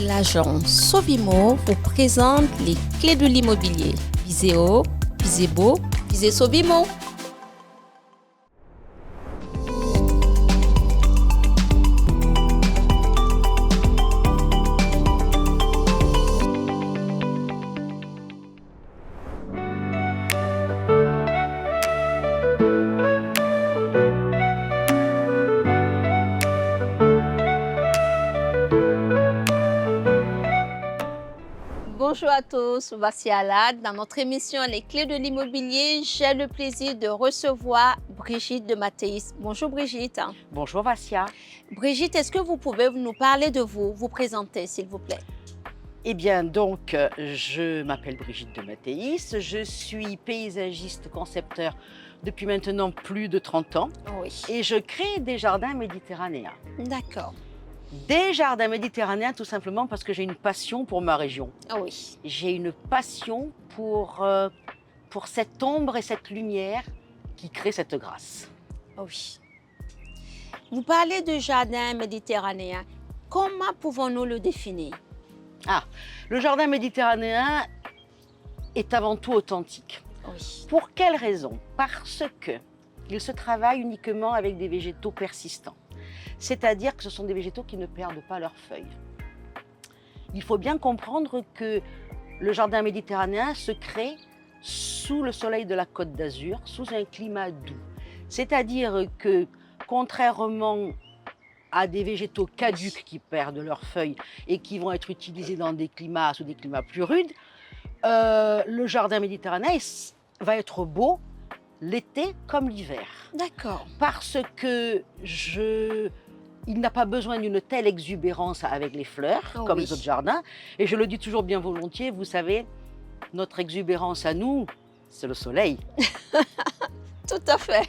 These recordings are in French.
L'agence Sovimo vous présente les clés de l'immobilier. Visez haut, visez beau, visez Sovimo. Bonjour à tous, voici Alad. Dans notre émission Les clés de l'immobilier, j'ai le plaisir de recevoir Brigitte de Mathéis. Bonjour Brigitte. Bonjour Vassia. Brigitte, est-ce que vous pouvez nous parler de vous présenter s'il vous plaît? Eh bien donc, je m'appelle Brigitte de Mathéis, je suis paysagiste concepteur depuis maintenant plus de 30 ans Oui. et je crée des jardins méditerranéens. D'accord. Des jardins méditerranéens tout simplement parce que j'ai une passion pour ma région. Oui. J'ai une passion pour cette ombre et cette lumière qui crée cette grâce. Oui. Vous parlez de jardin méditerranéen. Comment pouvons-nous le définir? Le jardin méditerranéen est avant tout authentique. Oui. Pour quelle raison? Parce qu'il se travaille uniquement avec des végétaux persistants. C'est-à-dire que ce sont des végétaux qui ne perdent pas leurs feuilles. Il faut bien comprendre que le jardin méditerranéen se crée sous le soleil de la Côte d'Azur, sous un climat doux. C'est-à-dire que, contrairement à des végétaux caducs qui perdent leurs feuilles et qui vont être utilisés dans des climats, sous des climats plus rudes, le jardin méditerranéen va être beau l'été comme l'hiver. D'accord. Parce que il n'a pas besoin d'une telle exubérance avec les fleurs, comme les autres jardins. Et je le dis toujours bien volontiers, vous savez, notre exubérance à nous, c'est le soleil. Tout à fait.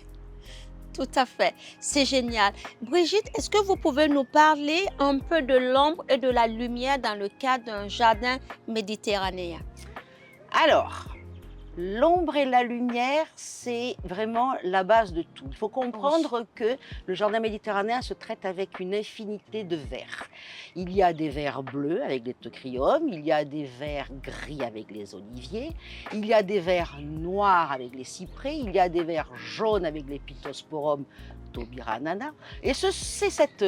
Tout à fait. C'est génial. Brigitte, est-ce que vous pouvez nous parler un peu de l'ombre et de la lumière dans le cadre d'un jardin méditerranéen? Alors, l'ombre et la lumière, c'est vraiment la base de tout. Il faut comprendre que le jardin méditerranéen se traite avec une infinité de verts. Il y a des verts bleus avec les teucriums, il y a des verts gris avec les oliviers, il y a des verts noirs avec les cyprès, il y a des verts jaunes avec les pittosporum tobiranana. Et c'est cette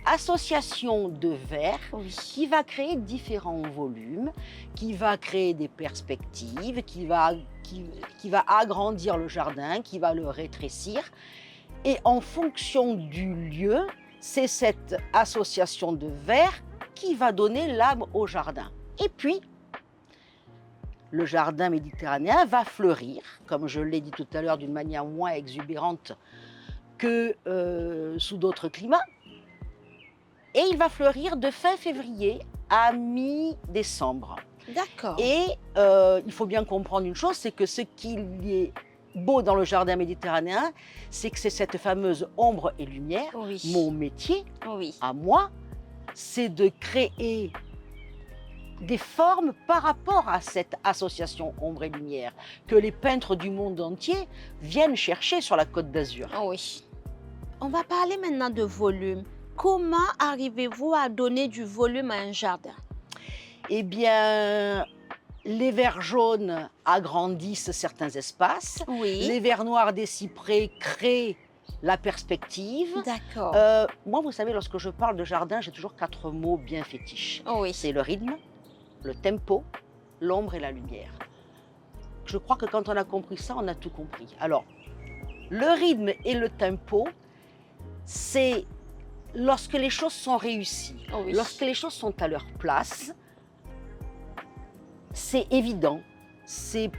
association de verts qui va créer différents volumes, qui va créer des perspectives, qui va agrandir le jardin, qui va le rétrécir. Et en fonction du lieu, c'est cette association de verts qui va donner l'âme au jardin. Et puis, le jardin méditerranéen va fleurir, comme je l'ai dit tout à l'heure, d'une manière moins exubérante que sous d'autres climats. Et il va fleurir de fin février à mi-décembre. D'accord. Et il faut bien comprendre une chose, c'est que ce qui est beau dans le jardin méditerranéen, c'est que c'est cette fameuse ombre et lumière. Oui. Mon métier, Oui. à moi, c'est de créer des formes par rapport à cette association ombre et lumière que les peintres du monde entier viennent chercher sur la Côte d'Azur. Oui. On va parler maintenant de volume. Comment arrivez-vous à donner du volume à un jardin? Eh bien, les verts jaunes agrandissent certains espaces. Oui. Les verts noirs des cyprès créent la perspective. D'accord. Moi, vous savez, lorsque je parle de jardin, j'ai toujours 4 mots bien fétiches. Oui. C'est le rythme, le tempo, l'ombre et la lumière. Je crois que quand on a compris ça, on a tout compris. Alors, le rythme et le tempo, c'est lorsque les choses sont réussies, lorsque les choses sont à leur place, c'est évident, c'est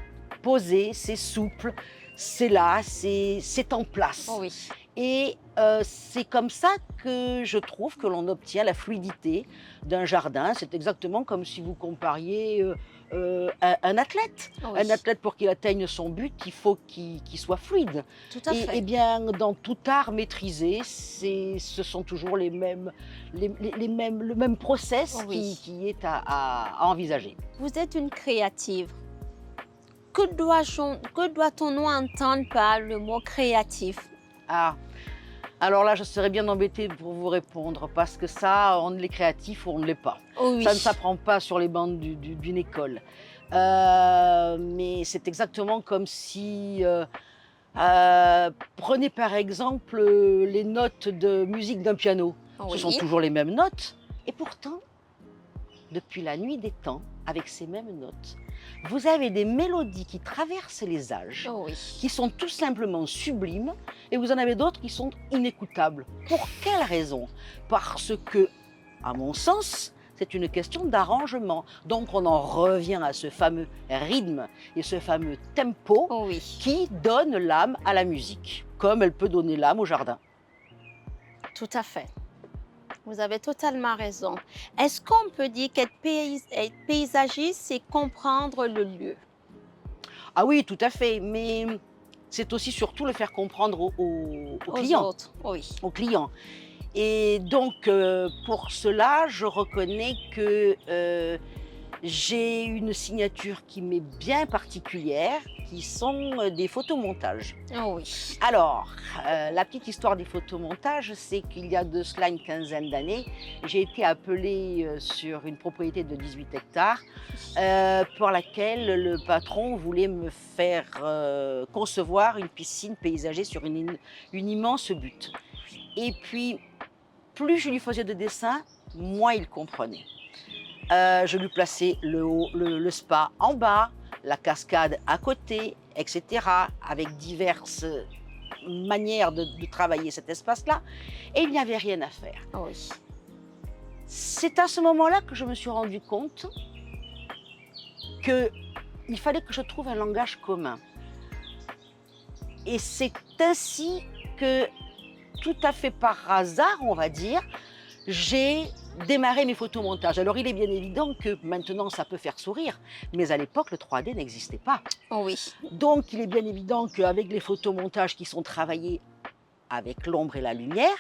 posé, c'est souple, c'est là, c'est en place. Oui. Et c'est comme ça que je trouve que l'on obtient la fluidité d'un jardin. C'est exactement comme si vous compariez un athlète. Oui. Un athlète, pour qu'il atteigne son but, il faut qu'il soit fluide. Tout à fait. Et bien, dans tout art maîtrisé, ce sont toujours le même process qui est à envisager. Vous êtes une créative. Que doit-on entendre par le mot créatif? Alors là, je serais bien embêtée pour vous répondre parce que ça, on est créatif ou on ne l'est pas. Oh oui. Ça ne s'apprend pas sur les bancs d'une école. Mais c'est exactement comme si, prenez par exemple les notes de musique d'un piano. Ce sont Oui. toujours les mêmes notes. Et pourtant, depuis la nuit des temps, avec ces mêmes notes, vous avez des mélodies qui traversent les âges, Oh oui. qui sont tout simplement sublimes, et vous en avez d'autres qui sont inécoutables. Pour quelle raison? Parce que, à mon sens, c'est une question d'arrangement. Donc on en revient à ce fameux rythme et ce fameux tempo Oh oui. qui donne l'âme à la musique, comme elle peut donner l'âme au jardin. Tout à fait. Vous avez totalement raison. Est-ce qu'on peut dire être paysagiste, c'est comprendre le lieu? Ah oui, tout à fait, mais c'est aussi surtout le faire comprendre aux Aux clients. autres? Oui. Aux clients. Et donc, pour cela, je reconnais que j'ai une signature qui m'est bien particulière, qui sont des photomontages. Oh oui. Alors, la petite histoire des photomontages, c'est qu'il y a de cela une quinzaine d'années, j'ai été appelée sur une propriété de 18 hectares pour laquelle le patron voulait me faire concevoir une piscine paysager sur une immense butte. Et puis, plus je lui faisais de dessins, moins il comprenait. Je lui plaçais le spa en bas, la cascade à côté, etc., avec diverses manières de travailler cet espace-là, et il n'y avait rien à faire. Oh oui. C'est à ce moment-là que je me suis rendu compte qu'il fallait que je trouve un langage commun. Et c'est ainsi que, tout à fait par hasard, on va dire, j'ai démarré mes photomontages. Alors il est bien évident que maintenant ça peut faire sourire, mais à l'époque le 3D n'existait pas. Oh oui. Donc il est bien évident qu'avec les photomontages qui sont travaillés avec l'ombre et la lumière,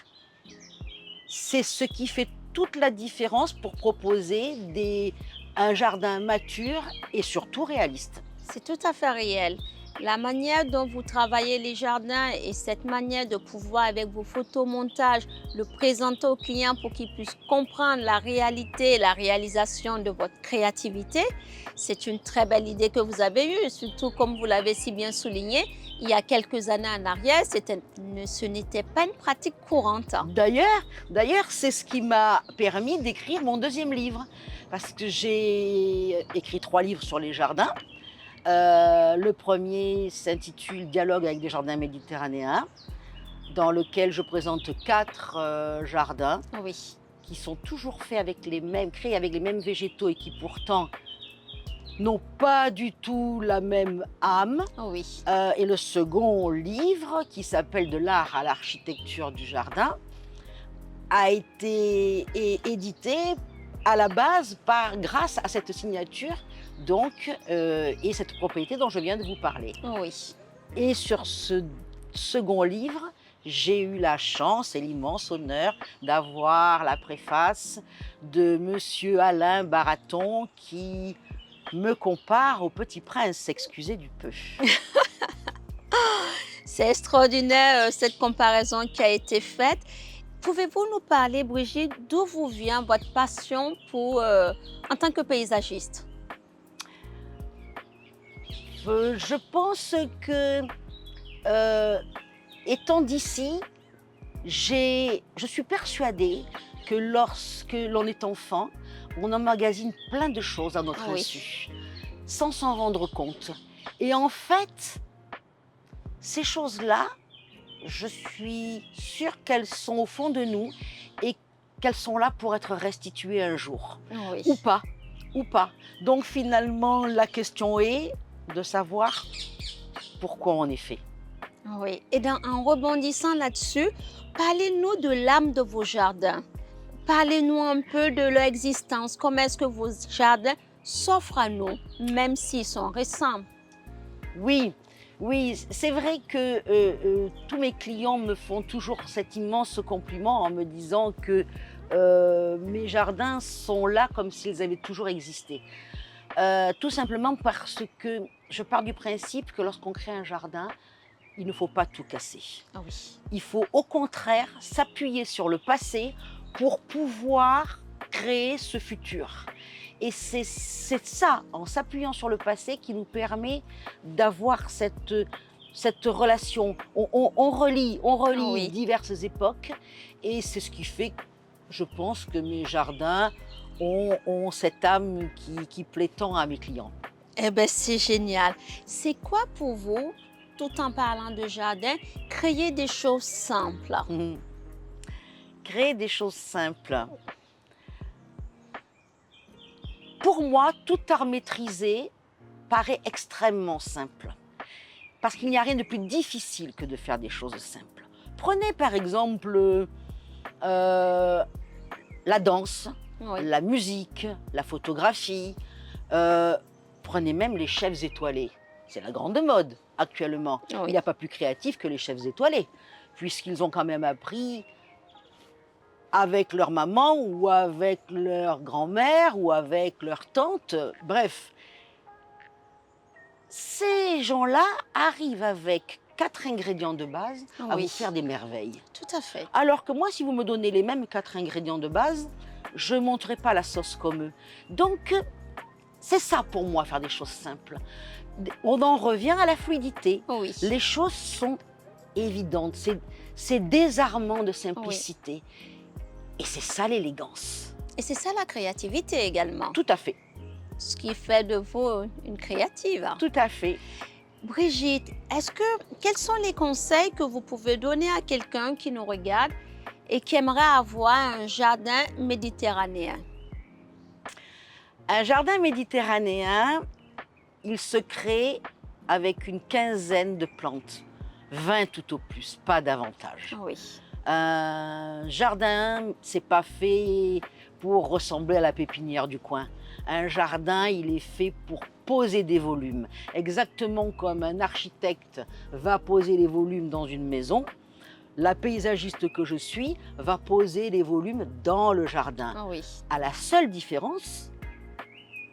c'est ce qui fait toute la différence pour proposer un jardin mature et surtout réaliste. C'est tout à fait réel. La manière dont vous travaillez les jardins et cette manière de pouvoir, avec vos photomontages, le présenter aux clients pour qu'ils puissent comprendre la réalité et la réalisation de votre créativité, c'est une très belle idée que vous avez eue. Surtout, comme vous l'avez si bien souligné, il y a quelques années en arrière, ce n'était pas une pratique courante. D'ailleurs, c'est ce qui m'a permis d'écrire mon deuxième livre. Parce que j'ai écrit 3 livres sur les jardins. Le premier s'intitule Dialogue avec des jardins méditerranéens, dans lequel je présente 4 jardins Oui. qui sont toujours faits créés avec les mêmes végétaux et qui pourtant n'ont pas du tout la même âme. Oui. Et le second livre, qui s'appelle De l'art à l'architecture du jardin, a été édité à la base grâce à cette signature et cette propriété dont je viens de vous parler. Oui. Et sur ce second livre, j'ai eu la chance et l'immense honneur d'avoir la préface de Monsieur Alain Baraton qui me compare au Petit Prince, excusez du peu. C'est extraordinaire cette comparaison qui a été faite. Pouvez-vous nous parler, Brigitte, d'où vous vient votre passion en tant que paysagiste? Je pense que, étant d'ici, je suis persuadée que lorsque l'on est enfant, on emmagasine plein de choses à notre insu, sans s'en rendre compte. Et en fait, ces choses-là, je suis sûre qu'elles sont au fond de nous et qu'elles sont là pour être restituées un jour. Oui. Ou pas. Donc finalement, la question est de savoir pourquoi on est fait. Oui. Et en rebondissant là-dessus, parlez-nous de l'âme de vos jardins. Parlez-nous un peu de leur existence. Comment est-ce que vos jardins s'offrent à nous, même s'ils sont récents? Oui, c'est vrai que tous mes clients me font toujours cet immense compliment en me disant que mes jardins sont là comme s'ils avaient toujours existé. Tout simplement parce que je pars du principe que lorsqu'on crée un jardin, il ne faut pas tout casser. Ah oui. Il faut au contraire s'appuyer sur le passé pour pouvoir créer ce futur. Et c'est ça, en s'appuyant sur le passé, qui nous permet d'avoir cette relation. On relie Ah oui. diverses époques et c'est ce qui fait, je pense, que mes jardins ont cette âme qui plaît tant à mes clients. Eh bien, c'est génial. C'est quoi pour vous, tout en parlant de jardin, créer des choses simples? Mhm. Créer des choses simples. Pour moi, tout art maîtrisé paraît extrêmement simple. Parce qu'il n'y a rien de plus difficile que de faire des choses simples. Prenez par exemple la danse, Oui. la musique, la photographie. Prenez même les chefs étoilés. C'est la grande mode actuellement. Oui. Il n'y a pas plus créatif que les chefs étoilés, puisqu'ils ont quand même appris avec leur maman ou avec leur grand-mère ou avec leur tante. Bref, ces gens-là arrivent avec 4 ingrédients de base à Oui. vous faire des merveilles. Tout à fait. Alors que moi, si vous me donnez les mêmes 4 ingrédients de base, je ne monterai pas la sauce comme eux. Donc, c'est ça pour moi, faire des choses simples. On en revient à la fluidité. Oui. Les choses sont évidentes. C'est désarmant de simplicité. Et c'est ça l'élégance. Et c'est ça la créativité également. Tout à fait. Ce qui fait de vous une créative. Tout à fait. Brigitte, quels sont les conseils que vous pouvez donner à quelqu'un qui nous regarde et qui aimerait avoir un jardin méditerranéen? Un jardin méditerranéen, il se crée avec une quinzaine de plantes. 20 tout au plus, pas davantage. Oui. Un jardin, c'est pas fait pour ressembler à la pépinière du coin. Un jardin, il est fait pour poser des volumes. Exactement comme un architecte va poser les volumes dans une maison, la paysagiste que je suis va poser les volumes dans le jardin. Ah oui. À la seule différence,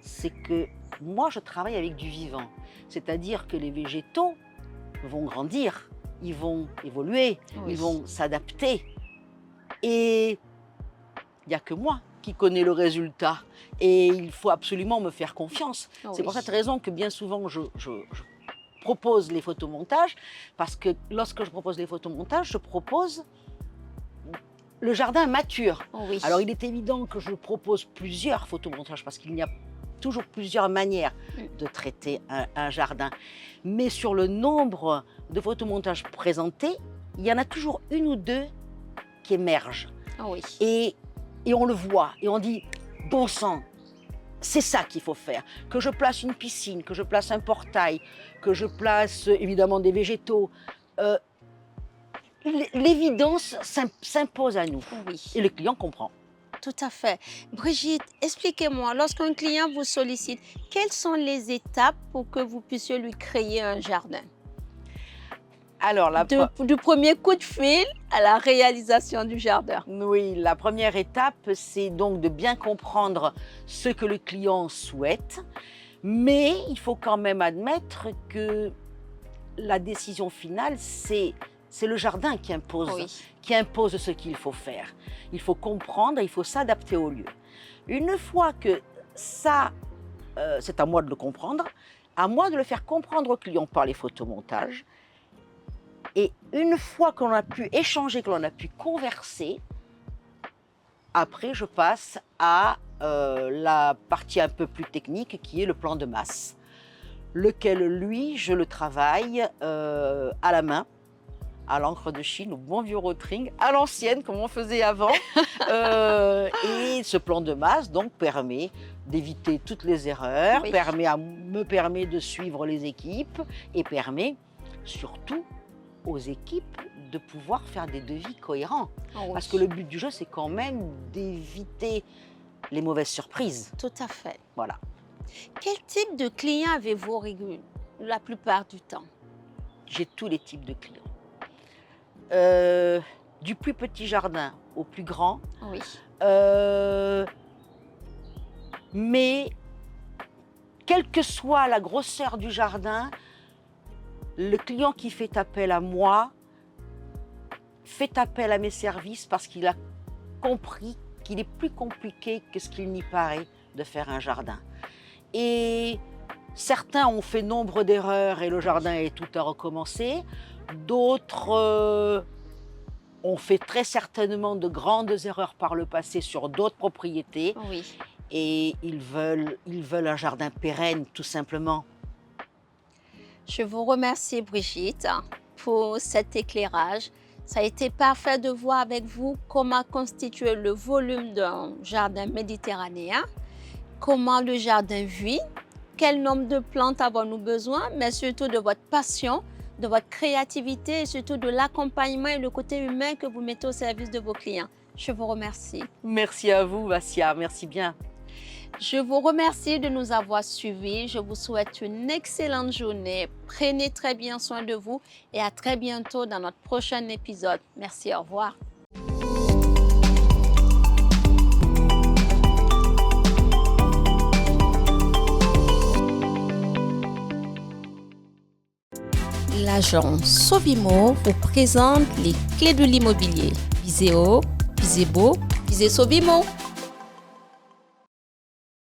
c'est que moi, je travaille avec du vivant. C'est-à-dire que les végétaux vont grandir, ils vont évoluer, Oui. ils vont s'adapter. Et il n'y a que moi qui connais le résultat. Et il faut absolument me faire confiance. Ah C'est pour oui. cette raison que bien souvent, je propose les photomontages. Parce que lorsque je propose les photomontages, je propose le jardin mature. Ah oui. Alors, il est évident que je propose plusieurs photomontages parce qu'il y a toujours plusieurs manières de traiter un jardin. Mais sur le nombre de photomontages présentés, il y en a toujours une ou deux qui émergent. Ah oui. Et on le voit, et on dit, bon sang, c'est ça qu'il faut faire. Que je place une piscine, que je place un portail, que je place évidemment des végétaux. L'évidence s'impose à nous. Oui. Et le client comprend. Tout à fait. Brigitte, expliquez-moi, lorsqu'un client vous sollicite, quelles sont les étapes pour que vous puissiez lui créer un jardin? Alors, Du premier coup de fil à la réalisation du jardin. oui, la première étape, c'est donc de bien comprendre ce que le client souhaite. Mais il faut quand même admettre que la décision finale, c'est le jardin qui impose, Oui. ce qu'il faut faire. Il faut comprendre, il faut s'adapter au lieu. Une fois que ça, c'est à moi de le comprendre, à moi de le faire comprendre au client par les photomontages. Et une fois qu'on a pu échanger, que l'on a pu converser, après je passe à la partie un peu plus technique qui est le plan de masse, lequel lui, je le travaille à la main, à l'encre de Chine, au bon vieux Rotring, à l'ancienne, comme on faisait avant. Et ce plan de masse donc permet d'éviter toutes les erreurs, Oui. me permet de suivre les équipes et permet surtout aux équipes de pouvoir faire des devis cohérents. Ah oui. Parce que le but du jeu, c'est quand même d'éviter les mauvaises surprises. Tout à fait. Voilà. Quel type de client avez-vous la plupart du temps? J'ai tous les types de clients. Du plus petit jardin au plus grand. Oui. Mais quelle que soit la grosseur du jardin, le client qui fait appel à moi fait appel à mes services parce qu'il a compris qu'il est plus compliqué que ce qu'il n'y paraît de faire un jardin. Et certains ont fait nombre d'erreurs et le jardin est tout à recommencer. D'autres ont fait très certainement de grandes erreurs par le passé sur d'autres propriétés Oui. et ils veulent un jardin pérenne tout simplement. Je vous remercie, Brigitte, pour cet éclairage. Ça a été parfait de voir avec vous comment constituer le volume d'un jardin méditerranéen, comment le jardin vit, quel nombre de plantes avons-nous besoin, mais surtout de votre passion, de votre créativité et surtout de l'accompagnement et le côté humain que vous mettez au service de vos clients. Je vous remercie. Merci à vous, Vassia, merci bien. Je vous remercie de nous avoir suivis. Je vous souhaite une excellente journée. Prenez très bien soin de vous et à très bientôt dans notre prochain épisode. Merci, au revoir. L'agence Sovimo vous présente les clés de l'immobilier. Visez haut, visez beau, visez Sovimo.